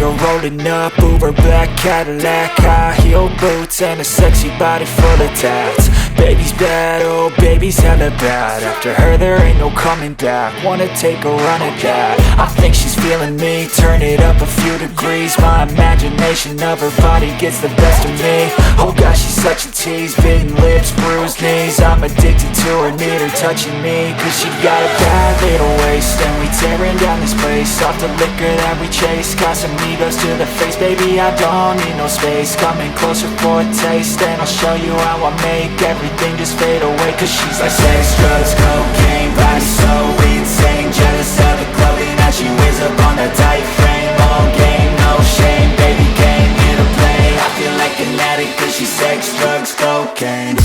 her rolling up, Uber black Cadillac, high heel boots and a sexy body full of tats. Baby's bad, oh baby's hella bad. After her there ain't no coming back. Wanna take a run at that. I think she's feeling me, turn it up a few degrees. My imagination of her body gets the best of me. Oh gosh, she's such a tease, bitten lips, bruised knees. I'm addicted to her, need her touching me. Cause she got a bad little waist, and we tearing down this place. Off the liquor that we chase, Casamigos to the face. Baby, I don't need no space, coming closer for a taste. And I'll show you how I make everything just fade away. Cause she's like sex, drugs, cocaine, body so insane. Jealous of the clothing that she wears up on that tight frame. All game, no shame, baby came here to play. I feel like an addict cause she's sex, drugs, cocaine.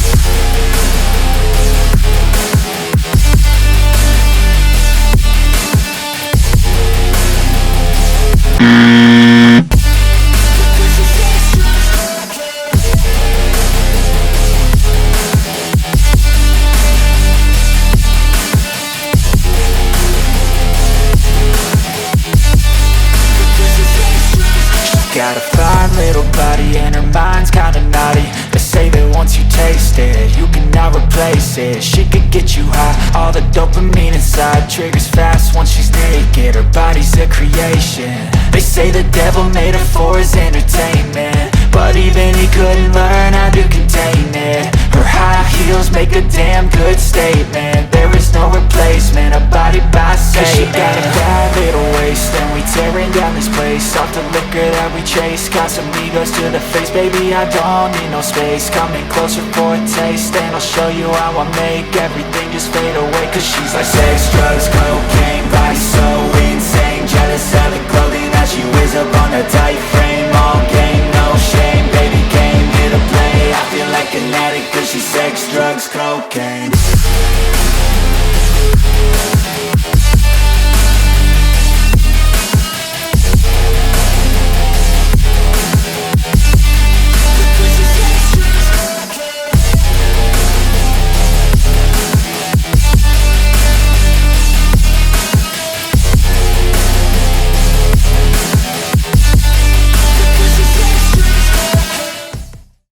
Got a fine little body and her mind's kinda naughty. They say that once you taste it, you cannot replace it. She could get you high, all the dopamine inside triggers fast once she's naked. Her body's a creation. They say the devil made her for his entertainment, but even he couldn't learn how to contain it. Her high heels make a damn good statement. There is no replacement, a body by Satan. Cause she got a bad little waist, and we tearing down this place. Off the liquor that we chase, Casamigos to the face. Baby, I don't need no space, coming closer for a taste. And I'll show you how I make everything just fade away. Cause she's like sex, drugs, cocaine, body so insane. Jealous of the clothing that she wears up on a tight frame. All game, no shame, baby came here to play. I feel like an addict cause she's sex, drugs, cocaine.